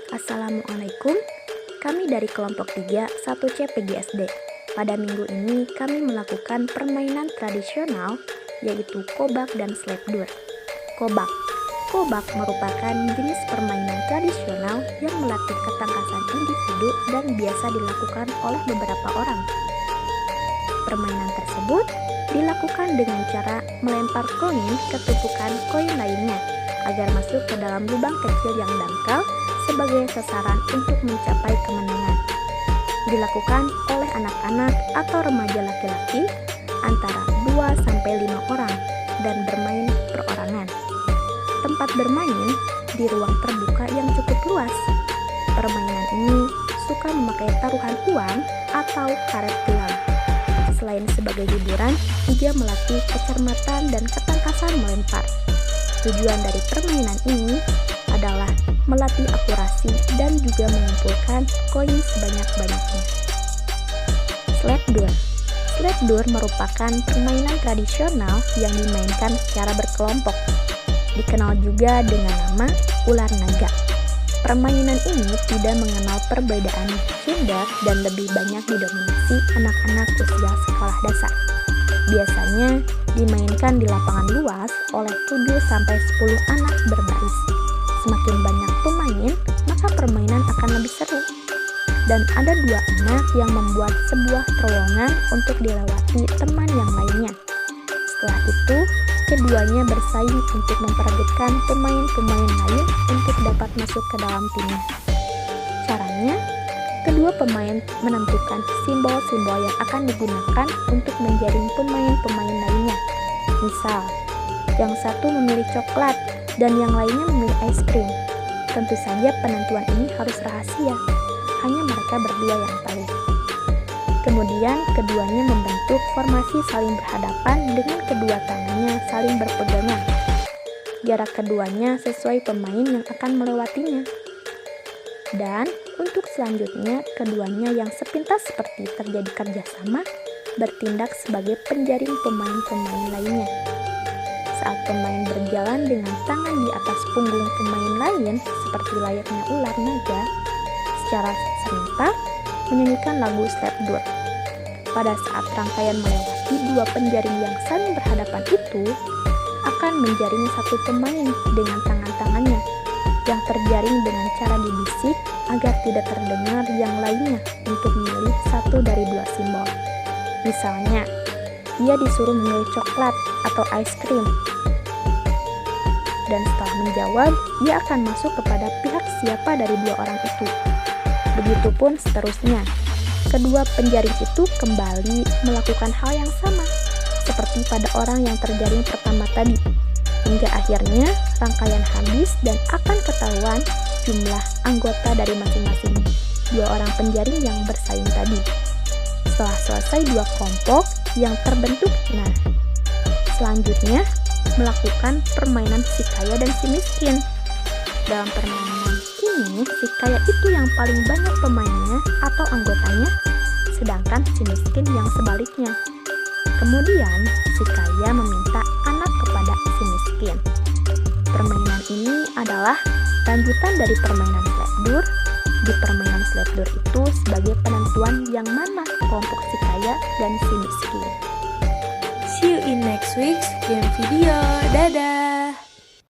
Assalamualaikum, kami dari kelompok 3 1C PGSD. Pada minggu ini kami melakukan permainan tradisional yaitu kobak dan slepdur. Kobak merupakan jenis permainan tradisional yang melatih ketangkasan individu dan biasa dilakukan oleh beberapa orang. Permainan tersebut dilakukan dengan cara melempar koin ke tumpukan koin lainnya agar masuk ke dalam lubang kecil yang dangkal sebagai sasaran untuk mencapai kemenangan. Dilakukan oleh anak-anak atau remaja laki-laki antara 2-5 orang dan bermain perorangan. Tempat bermain di ruang terbuka yang cukup luas. Permainan ini suka memakai taruhan uang atau karet tilang. Selain sebagai hiburan, juga melatih kecermatan dan ketangkasan melempar. Tujuan dari permainan ini adalah melatih akurasi dan juga mengumpulkan koin sebanyak-banyaknya. Slepdur merupakan permainan tradisional yang dimainkan secara berkelompok. Dikenal juga dengan nama ular naga. Permainan ini tidak mengenal perbedaan gender dan lebih banyak didominasi anak-anak usia sekolah dasar. Biasanya dimainkan di lapangan luas oleh 7-10 anak berbaris. Semakin banyak pemain, maka permainan akan lebih seru. Dan ada 2 anak yang membuat sebuah terowongan untuk dilewati teman yang lainnya. Setelah itu, keduanya bersaing untuk memperebutkan pemain-pemain lain untuk dapat masuk ke dalam timnya. Caranya, kedua pemain menentukan simbol-simbol yang akan digunakan untuk menjaring pemain-pemain lainnya. Misal, yang satu memilih coklat dan yang lainnya memilih es krim. Tentu saja penentuan ini harus rahasia, hanya mereka berdua yang tahu. Kemudian keduanya membentuk formasi saling berhadapan dengan kedua tangannya saling berpegangan. Jarak keduanya sesuai pemain yang akan melewatinya. Dan untuk selanjutnya, keduanya yang sepintas seperti terjadi kerjasama bertindak sebagai penjaring pemain-pemain lainnya. Saat pemain berjalan dengan tangan di atas punggung pemain lain seperti layaknya ular naga, secara serentak menyanyikan lagu slepdur. Pada saat rangkaian melewati 2 penjaring yang saling berhadapan itu, akan menjaring satu pemain dengan tangan-tangannya yang terjaring dengan cara dibisik agar tidak terdengar yang lainnya untuk memilih satu dari 2 simbol. Misalnya, ia disuruh memilih coklat atau es krim. Dan setelah menjawab, ia akan masuk kepada pihak siapa dari 2 orang itu. Begitupun seterusnya. Kedua penjaring itu kembali melakukan hal yang sama seperti pada orang yang terjaring pertama tadi, hingga akhirnya rangkaian habis dan akan ketahuan jumlah anggota dari masing-masing 2 orang penjaring yang bersaing tadi. Setelah selesai 2 kelompok yang terbentuk, selanjutnya melakukan permainan si kaya dan si miskin. Dalam permainan ini, si kaya itu yang paling banyak pemainnya atau anggotanya, sedangkan si miskin yang sebaliknya. Kemudian, si kaya meminta anak kepada si miskin. Permainan ini adalah lanjutan dari permainan slepdur. Di permainan slepdur itu sebagai penentuan yang mana kelompok si kaya dan si miskin. See you in next week's game video. Dadah!